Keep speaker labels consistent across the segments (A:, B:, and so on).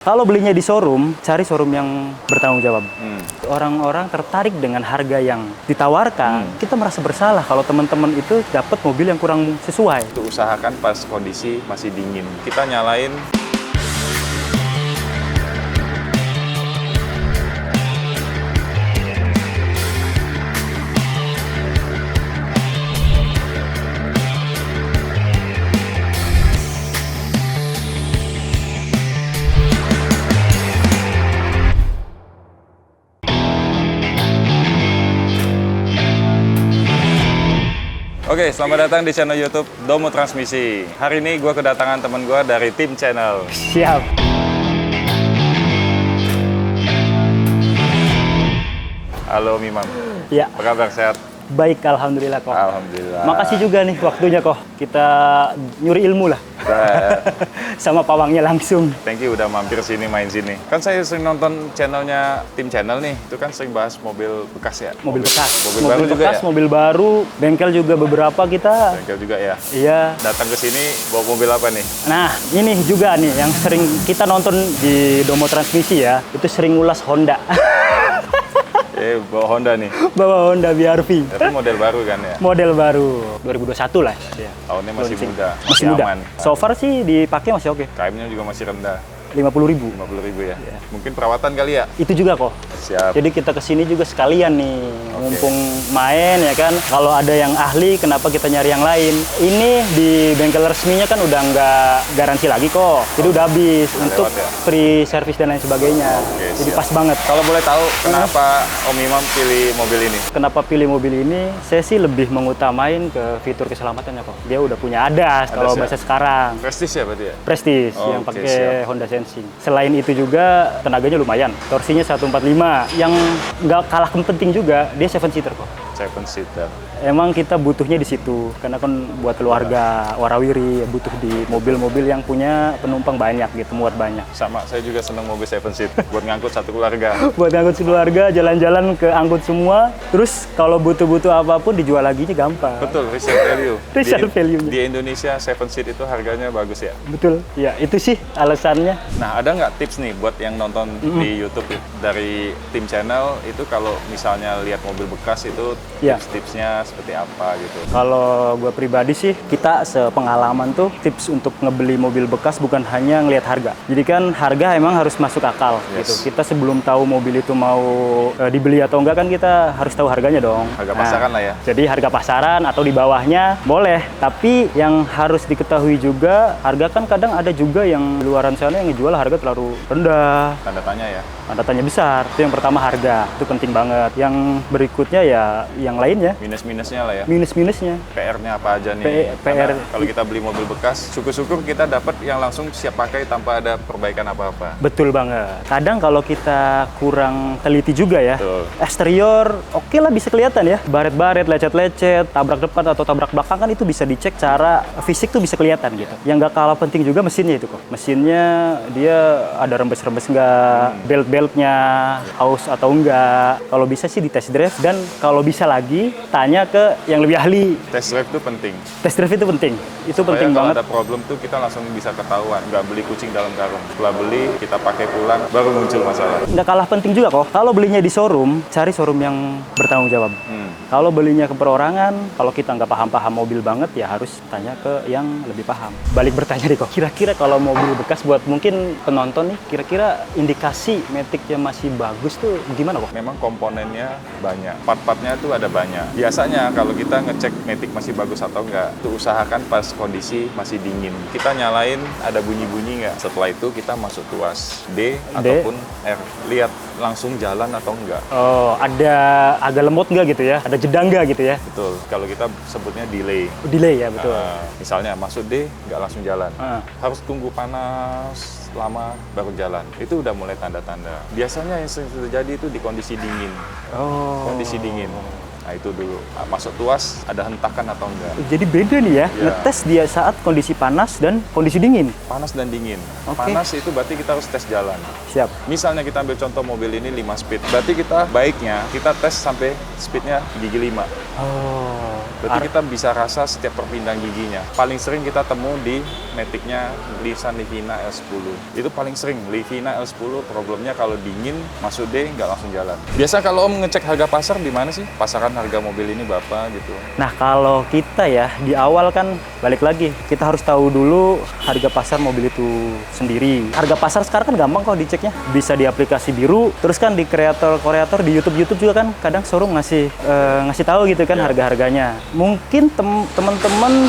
A: Kalau belinya di showroom, cari showroom yang bertanggung jawab. Orang-orang tertarik dengan harga yang ditawarkan. Kita merasa bersalah kalau teman-teman itu dapat mobil yang kurang sesuai.
B: Itu usahakan pas kondisi masih dingin. Kita nyalain. Oke, selamat datang di channel YouTube Domo Transmisi. Hari ini gue kedatangan teman gue dari tim channel.
A: Siap.
B: Halo Mimam.
A: Ya.
B: Apa kabar, sehat?
A: Baik, alhamdulillah kok.
B: Alhamdulillah.
A: Makasih juga nih waktunya kok. Kita nyuri ilmu lah. Sama pawangnya langsung.
B: Thank you udah mampir sini, main sini. Kan saya sering nonton channelnya tim channel nih. Itu kan sering bahas mobil bekas ya?
A: Mobil bekas.
B: Mobil baru juga
A: bekas,
B: ya?
A: mobil baru, bengkel juga beberapa kita.
B: Bengkel juga ya?
A: Iya.
B: Datang ke sini bawa mobil apa nih?
A: Nah, ini juga nih yang sering kita nonton di Domo Transmisi ya. Itu sering ulas Honda.
B: Bawa Honda nih.
A: Bawa Honda BR-V.
B: Tapi model baru kan ya?
A: Model baru 2021 lah ya.
B: Tahunnya masih muda,
A: Masih muda.
B: aman.
A: So far sih dipakai masih oke.
B: KM-nya juga masih rendah.
A: 50.000.
B: 50.000 ya?
A: Iya.
B: Mungkin perawatan kali ya?
A: Itu juga kok.
B: Siap.
A: Jadi kita kesini juga sekalian nih, mumpung main ya kan. Kalau ada yang ahli, kenapa kita nyari yang lain? Ini di bengkel resminya kan udah nggak garansi lagi kok. Jadi udah habis untuk
B: lewat ya?
A: free service dan lain sebagainya. Jadi
B: siap.
A: pas banget.
B: Kalau boleh tahu, kenapa Om Imam pilih mobil ini?
A: Kenapa pilih mobil ini? Saya sih lebih mengutamain ke fitur keselamatannya kok. Dia udah punya ADAS kalau
B: ya?
A: bahasa sekarang.
B: Prestis ya berarti ya?
A: Prestige
B: Oh,
A: yang
B: oke,
A: pakai
B: siap.
A: Honda Sensing. Selain itu juga tenaganya lumayan. Torsinya 145. Yang nggak kalah penting juga, dia 7-seater kok.
B: 7-seater.
A: Emang kita butuhnya di situ karena kan buat keluarga warawiri butuh di mobil-mobil yang punya penumpang banyak gitu, muat banyak.
B: Sama, saya juga seneng mobil 7-seat buat ngangkut satu keluarga.
A: Buat ngangkut keluarga, jalan-jalan ke angkut semua. Terus kalau butuh-butuh apapun dijual laginya gampang.
B: Betul, resale value.
A: Resale value-nya.
B: Di Indonesia 7-seat itu harganya bagus ya?
A: Betul, ya itu sih alasannya.
B: Nah, ada nggak tips nih buat yang nonton di YouTube dari tim channel itu kalau misalnya lihat mobil bekas itu
A: Ya.
B: tips-tipsnya seperti apa gitu?
A: Kalau gue pribadi sih, kita sepengalaman tuh tips untuk ngebeli mobil bekas bukan hanya ngelihat harga. Jadi kan harga emang harus masuk akal gitu. Kita sebelum tahu mobil itu mau dibeli atau enggak kan kita harus tahu harganya dong.
B: Harga pasaran lah ya?
A: Jadi harga pasaran atau di bawahnya boleh. Tapi yang harus diketahui juga, harga kan kadang ada juga yang di luaran sana yang jual harga terlalu rendah.
B: Tanda tanya ya?
A: Tanda tanya besar. Itu yang pertama harga, itu penting banget. Yang berikutnya ya yang lainnya.
B: Minus-minusnya lah ya?
A: Minus-minusnya.
B: PR-nya apa aja nih?
A: PR.
B: Karena kalau kita beli mobil bekas, syukur-syukur kita dapat yang langsung siap pakai tanpa ada perbaikan apa-apa.
A: Betul banget. Kadang kalau kita kurang teliti juga ya,
B: Betul.
A: eksterior oke lah bisa kelihatan ya. Baret-baret, lecet-lecet, tabrak depan atau tabrak belakang kan itu bisa dicek secara fisik tuh bisa kelihatan gitu. Yang nggak kalah penting juga mesinnya itu kok. Mesinnya dia ada rembes-rembes nggak, belt-beltnya aus atau enggak. Kalau bisa sih di test drive dan kalau bisa lagi tanya ke yang lebih ahli.
B: Test drive itu penting.
A: Test drive itu penting. Itu
B: Supaya
A: penting
B: kalau
A: banget.
B: ada problem tuh kita langsung bisa ketahuan. Nggak beli kucing dalam karung. Setelah beli, kita pakai pulang, baru muncul masalah.
A: Nggak kalah penting juga kok. Kalau belinya di showroom, cari showroom yang bertanggung jawab. Kalau belinya ke perorangan, kalau kita nggak paham-paham mobil banget, ya harus tanya ke yang lebih paham. Balik bertanya deh kok, kira-kira kalau mobil bekas buat mungkin penonton nih, kira-kira indikasi metiknya masih bagus tuh gimana kok?
B: Memang komponennya banyak, part-partnya tuh ada banyak. Biasanya kalau kita ngecek matic masih bagus atau enggak, tuh usahakan pas kondisi masih dingin. Kita nyalain ada bunyi-bunyi nggak. Setelah itu kita masuk tuas D ataupun R. Lihat langsung jalan atau enggak.
A: Oh, ada agak lemot nggak gitu ya? Ada jeda nggak gitu ya?
B: Betul, kalau kita sebutnya delay.
A: Delay ya, betul.
B: Misalnya masuk D, nggak langsung jalan. Harus tunggu panas lama baru jalan. Itu udah mulai tanda-tanda. Biasanya yang sering terjadi itu di kondisi dingin.
A: Oh.
B: Kondisi dingin. Nah itu dulu. Masuk tuas ada hentakan atau enggak.
A: Jadi beda nih ya,
B: Iya.
A: ngetes dia saat kondisi panas dan kondisi dingin.
B: Panas dan dingin.
A: Oke.
B: Panas itu berarti kita harus tes jalan.
A: Siap.
B: Misalnya kita ambil contoh mobil ini 5 speed. Berarti kita baiknya kita tes sampai speednya gigi 5.
A: Oh.
B: Berarti kita bisa rasa setiap perpindahan giginya. Paling sering kita temu di Matic-nya Nissan Livina L10. Itu paling sering. Livina L10 problemnya kalau dingin, masuk D, nggak langsung jalan. Biasa kalau Om ngecek harga pasar di mana sih? Pasaran harga mobil ini berapa gitu?
A: Nah, kalau kita ya, di awal kan balik lagi. Kita harus tahu dulu harga pasar mobil itu sendiri. Harga pasar sekarang kan gampang kok diceknya. Bisa di aplikasi biru, terus kan di kreator-kreator di YouTube juga kan kadang showroom ngasih tahu gitu kan harga-harganya. Mungkin teman-teman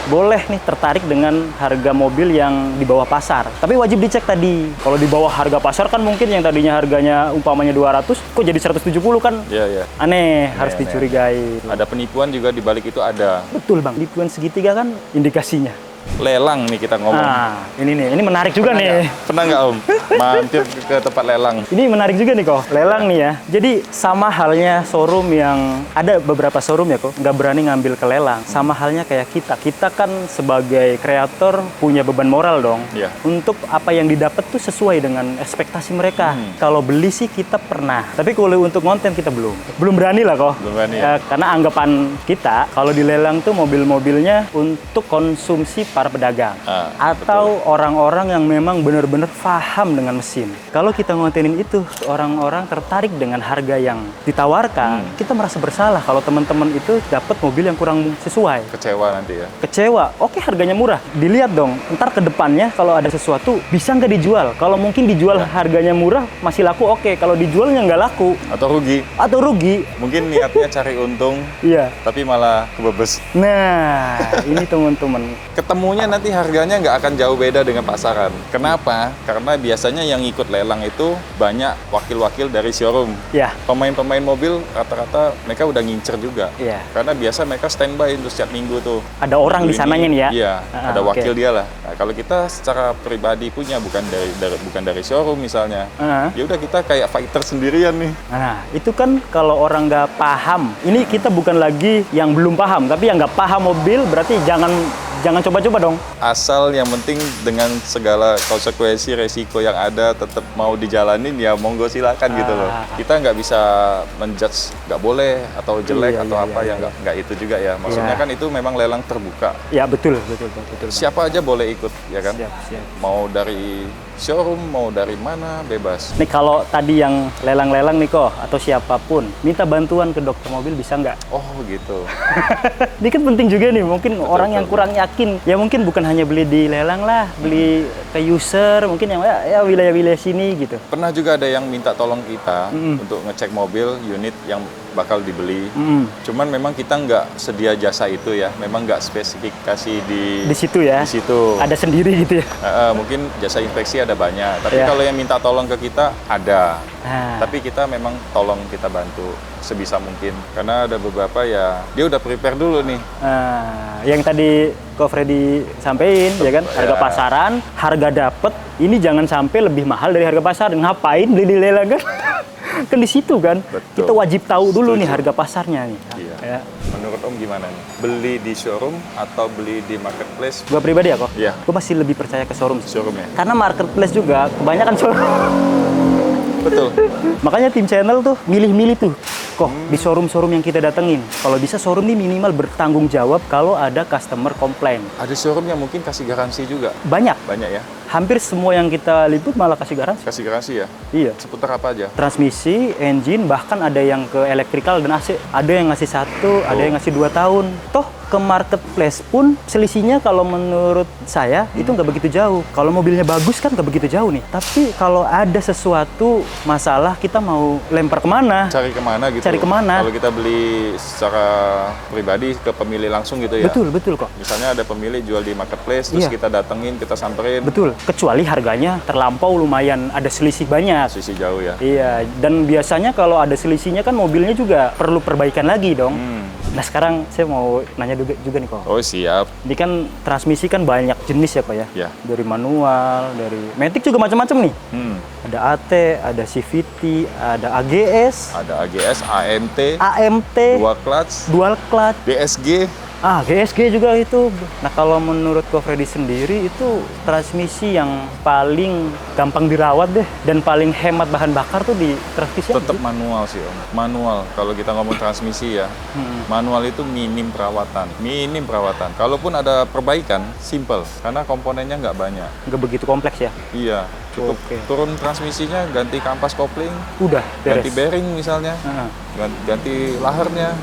A: boleh nih tertarik dengan harga mobil yang di bawah pasar. Tapi wajib dicek tadi. Kalau di bawah harga pasar kan mungkin yang tadinya harganya umpamanya 200, kok jadi 170 kan?
B: Iya.
A: Aneh, harus dicurigai.
B: Ada penipuan juga di balik itu ada.
A: Betul Bang, penipuan segitiga kan indikasinya.
B: Lelang nih kita ngomong.
A: Nah, ini menarik juga nih.
B: Pernah nggak Om mampir ke tempat lelang?
A: Ini menarik juga nih kok, lelang nih ya. Jadi sama halnya showroom yang ada beberapa showroom ya kok nggak berani ngambil ke lelang. Sama halnya kayak kita. Kita kan sebagai kreator punya beban moral dong.
B: Iya.
A: Untuk apa yang didapat tuh sesuai dengan ekspektasi mereka. Kalau beli sih kita pernah, tapi kalau untuk konten kita belum berani lah kok.
B: Belum berani ya?
A: Karena anggapan kita kalau di lelang tuh mobil-mobilnya untuk konsumsi para pedagang atau orang-orang yang memang benar-benar paham dengan mesin. Kalau kita ngontenin itu, orang-orang tertarik dengan harga yang ditawarkan, kita merasa bersalah kalau teman-teman itu dapat mobil yang kurang sesuai.
B: Kecewa nanti ya?
A: Kecewa, oke harganya murah. Dilihat dong, ntar ke depannya kalau ada sesuatu, bisa nggak dijual? Kalau mungkin dijual harganya murah, masih laku, oke. Kalau dijualnya nggak laku. Atau rugi.
B: Mungkin niatnya cari untung,
A: Iya.
B: tapi malah kebebes.
A: Nah, ini teman-teman.
B: Ketemunya nanti harganya nggak akan jauh beda dengan pasaran. Kenapa? Karena biasanya yang ikut lelang itu banyak wakil-wakil dari showroom.
A: Ya.
B: Pemain-pemain mobil rata-rata mereka udah ngincer juga.
A: Iya.
B: Karena biasa mereka standby untuk setiap minggu tuh.
A: Ada orang di sananya nih ya?
B: Iya, ada
A: oke.
B: wakil dia lah. Nah, kalau kita secara pribadi punya bukan dari showroom misalnya. Ya udah kita kayak fighter sendirian nih.
A: Nah, itu kan kalau orang nggak paham. Ini kita bukan lagi yang belum paham, tapi yang nggak paham mobil berarti jangan coba-coba dong.
B: Asal yang penting dengan segala konsekuensi resiko yang ada tetap mau dijalanin ya monggo silakan gitu loh. Kita nggak bisa menjudge nggak boleh atau jelek atau apa yang nggak itu juga ya. Maksudnya kan itu memang lelang terbuka.
A: Ya betul.
B: Siapa aja boleh ikut ya kan.
A: Siap.
B: Mau dari showroom mau dari mana bebas.
A: Nih kalau tadi yang lelang-lelang nih kok atau siapapun minta bantuan ke dokter mobil bisa nggak?
B: Oh gitu.
A: Ini kan penting juga nih, mungkin orang yang kurang yakin, ya mungkin bukan hanya beli di lelang lah, beli ke user, mungkin yang ya wilayah-wilayah sini gitu.
B: Pernah juga ada yang minta tolong kita untuk ngecek mobil unit yang bakal dibeli. Cuman memang kita nggak sedia jasa itu ya, memang nggak spesifikasi
A: Di situ ya?
B: Di situ.
A: Ada sendiri gitu ya?
B: Mungkin jasa inspeksi ada banyak, tapi kalau yang minta tolong ke kita ada. Tapi kita memang tolong kita bantu sebisa mungkin, karena ada beberapa ya dia udah prepare dulu nih.
A: Yang tadi Ko Freddy sampein ya kan, harga pasaran, harga dapet, ini jangan sampai lebih mahal dari harga pasar. Ngapain beli di lelang kan? Kan di situ kan.
B: Betul.
A: Kita wajib tahu dulu nih harga pasarnya nih.
B: Iya.
A: Ya.
B: Menurut Om gimana nih? Beli di showroom atau beli di marketplace?
A: Gua pribadi ya kok.
B: Iya.
A: Gua masih lebih percaya ke showroom.
B: Showroom ya.
A: Karena marketplace juga kebanyakan showroom.
B: Betul.
A: Makanya tim channel tuh milih-milih tuh. Kok di showroom-showroom yang kita datengin. Kalau bisa showroom ini minimal bertanggung jawab kalau ada customer komplain.
B: Ada showroom yang mungkin kasih garansi juga.
A: Banyak
B: ya.
A: Hampir semua yang kita liput malah kasih garansi.
B: Kasih garansi ya.
A: Iya.
B: Seputar apa aja?
A: Transmisi, engine, bahkan ada yang ke elektrikal dan AC. Ada yang ngasih 1, ada yang ngasih 2 tahun. Toh ke marketplace pun selisihnya kalau menurut saya itu nggak begitu jauh. Kalau mobilnya bagus kan nggak begitu jauh nih. Tapi kalau ada sesuatu masalah kita mau lempar kemana?
B: Cari kemana gitu?
A: Cari kemana?
B: Kalau kita beli secara pribadi ke pemilik langsung gitu ya?
A: Betul kok.
B: Misalnya ada pemilik jual di marketplace, terus kita datengin, kita samperin.
A: Betul. Kecuali harganya terlampau lumayan ada selisih banyak.
B: Selisih jauh ya?
A: Iya. Dan biasanya kalau ada selisihnya kan mobilnya juga perlu perbaikan lagi dong. Nah sekarang saya mau nanya juga nih kok.
B: Oh siap.
A: Ini kan transmisi kan banyak jenis ya Pak ya?
B: Ya.
A: Dari manual, dari Matic juga macam-macam nih. Ada AT, ada CVT, ada AGS.
B: Ada AGS, AMT,
A: AMT.
B: dual clutch,
A: Dual clutch.
B: DSG.
A: GSG juga itu. Nah, kalau menurut Ko Freddy sendiri itu transmisi yang paling gampang dirawat deh dan paling hemat bahan bakar tuh di transmisi
B: Tetap manual sih Om. Manual. Kalau kita ngomong transmisi ya, manual itu minim perawatan. Minim perawatan. Kalaupun ada perbaikan, simple. Karena komponennya nggak banyak.
A: nggak begitu kompleks ya.
B: Iya. Cukup
A: Oke.
B: turun transmisinya, ganti kampas kopling,
A: Udah
B: ganti
A: beres.
B: bearing misalnya,
A: Heeh.
B: ganti lahernya.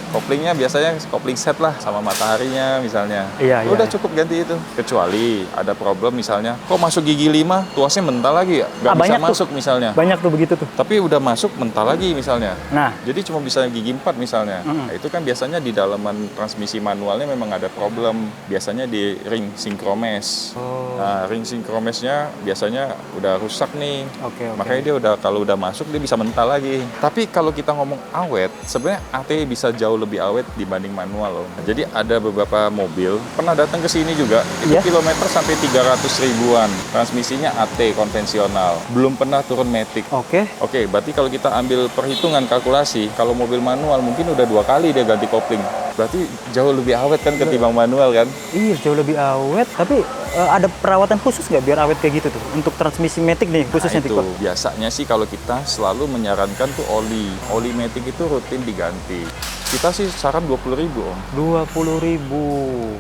B: Koplingnya biasanya kopling set lah sama mataharinya misalnya.
A: Iya,
B: Udah
A: iya.
B: cukup ganti itu. Kecuali ada problem misalnya, kok masuk gigi 5, tuasnya mental lagi ya? Nggak bisa
A: banyak tuh.
B: masuk misalnya.
A: Banyak tuh begitu tuh.
B: Tapi udah masuk mental lagi misalnya.
A: Nah,
B: Jadi cuma bisa gigi 4 misalnya. Nah, itu kan biasanya di dalaman transmisi manualnya memang ada problem. Biasanya di ring sinkromes. Nah, ring sinkromesnya biasanya udah rusak nih.
A: Oke.
B: Makanya dia kalau udah masuk dia bisa mental lagi. Tapi kalau kita ngomong awet, sebenarnya AT bisa jauh lebih awet dibanding manual loh. Jadi ada beberapa mobil pernah datang ke sini juga, itu
A: Iya.
B: kilometer sampai 300 ribuan. Transmisinya AT konvensional, belum pernah turun matic.
A: Oke.
B: Oke, berarti kalau kita ambil perhitungan kalkulasi, kalau mobil manual mungkin udah 2 kali dia ganti kopling. Berarti jauh lebih awet kan ketimbang manual kan?
A: Iya, jauh lebih awet. Tapi ada perawatan khusus nggak biar awet kayak gitu tuh? Untuk transmisi matic nih, khususnya
B: Nah, itu
A: Tiko.
B: biasanya sih kalau kita selalu menyarankan tuh oli matic itu rutin diganti. Kita sih saran 20.000 Om.
A: 20.000.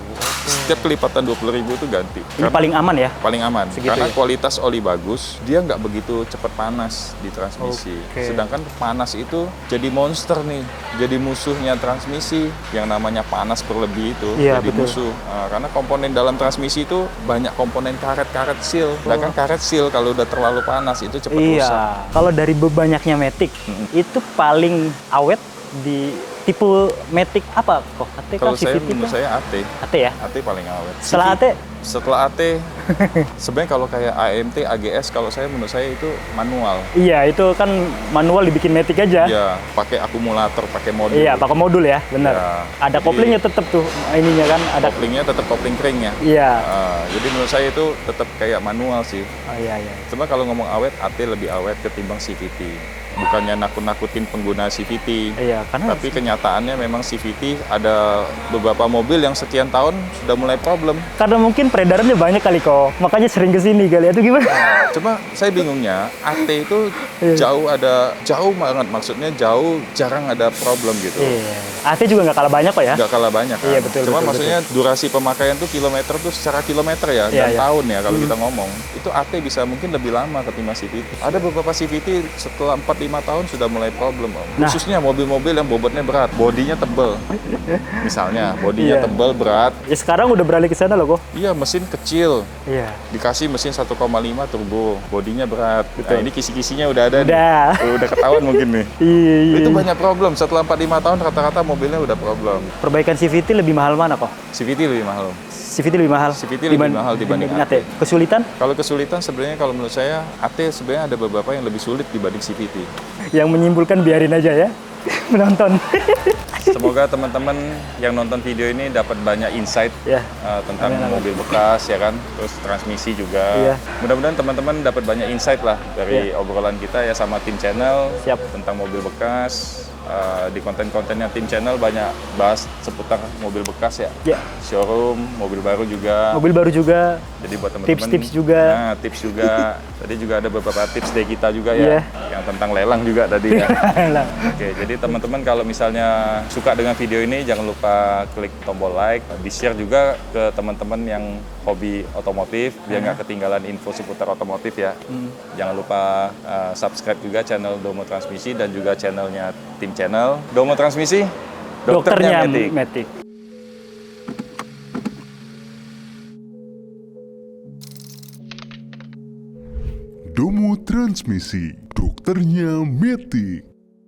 B: Setiap kelipatan 20.000 itu ganti.
A: Ini paling aman ya?
B: Paling aman.
A: Segitu
B: Karena
A: ya?
B: kualitas oli bagus, dia nggak begitu cepat panas di transmisi.
A: Oke.
B: Sedangkan panas itu jadi monster nih, jadi musuhnya transmisi. Yang namanya panas berlebih itu
A: Iya,
B: jadi
A: betul.
B: musuh. Nah, karena komponen dalam transmisi itu banyak komponen karet-karet seal. Sedangkan karet seal kalau udah terlalu panas itu cepat rusak.
A: Iya. Kalau dari banyaknya matic, itu paling awet di tipe matic apa kok? AT kah?
B: Kalau saya
A: CVT
B: menurut
A: kah?
B: saya AT.
A: AT ya?
B: AT paling awet.
A: Setelah
B: CV
A: AT?
B: Setelah AT, sebenarnya kalau kayak AMT, AGS, kalau saya menurut saya itu manual.
A: Iya, itu kan manual dibikin matic aja.
B: Ya, pakai akumulator, pakai modul.
A: Iya, pakai modul ya, benar.
B: Iya.
A: Ada
B: Jadi-
A: koplingnya tetap tuh ininya kan, ada.
B: Koplingnya tetap kopling kering ya.
A: Iya.
B: Jadi menurut saya itu tetap kayak manual sih.
A: Oh, iya, iya.
B: Cuma kalau ngomong awet, AT lebih awet ketimbang CVT. Bukannya nakut-nakutin pengguna CVT.
A: Iya, karena
B: Tapi kenyataannya memang CVT ada beberapa mobil yang sekian tahun sudah mulai problem.
A: karena mungkin peredarannya banyak kali kok, makanya sering kesini kali. Itu gimana?
B: Cuma saya bingungnya, AT itu
A: Iya.
B: jauh banget, maksudnya jauh jarang ada problem gitu.
A: Iya. AT juga nggak kalah banyak kok ya.
B: Nggak kalah banyak kan.
A: Iya, betul,
B: Cuma
A: betul,
B: maksudnya durasi pemakaian tuh kilometer tuh secara kilometer ya,
A: Iya,
B: dan
A: iya.
B: tahun ya kalau kita ngomong. Itu AT bisa mungkin lebih lama ketimbang CVT. Ada beberapa CVT setelah 4-5 tahun sudah mulai problem Om.
A: Nah.
B: Khususnya mobil-mobil yang bobotnya berat, bodinya tebel. Misalnya, bodinya
A: Iya.
B: tebel, berat.
A: Ya sekarang udah beralih ke sana loh kok.
B: Iya, mesin kecil.
A: Iya.
B: Dikasih mesin 1,5 turbo, bodinya berat. Nah,
A: Betul.
B: ini kisi-kisinya udah ada nih.
A: Udah.
B: Udah ketahuan mungkin nih.
A: Iya, iya.
B: Itu banyak problem. Setelah 4-5 tahun rata-rata mobilnya udah problem.
A: Perbaikan CVT lebih mahal mana kok?
B: CVT lebih mahal.
A: CVT lebih mahal.
B: CVT lebih mahal dibanding AT.
A: Kesulitan
B: Kalau kesulitan sebenarnya kalau menurut saya AT sebenarnya ada beberapa yang lebih sulit dibanding CVT.
A: yang menyimpulkan biarin aja ya menonton.
B: Semoga teman-teman yang nonton video ini dapat banyak insight
A: Ya.
B: tentang
A: Amin, amin.
B: mobil bekas ya kan, terus transmisi juga.
A: Iya.
B: Mudah-mudahan teman-teman dapat banyak insight lah dari obrolan kita ya sama tim channel
A: Siap.
B: tentang mobil bekas. Di konten-kontennya tim channel banyak bahas seputar mobil bekas ya.
A: Ya.
B: Showroom, mobil baru juga.
A: Mobil baru juga.
B: Jadi buat teman-teman
A: Tips-tips juga.
B: Nah, tips juga. Tadi juga ada beberapa tips dari kita juga
A: Iya.
B: ya. Yang tentang lelang juga tadi ya.
A: Lah.
B: Oke, jadi teman-teman kalau misalnya suka dengan video ini jangan lupa klik tombol like, di-share juga ke teman-teman yang hobi otomotif biar nggak ketinggalan info seputar otomotif ya. Jangan lupa subscribe juga channel Domo Transmisi dan juga channelnya tim channel Domo Transmisi,
A: Dokternya
B: Matic.
A: Matic.
C: Domo Transmisi, dokternya Matic.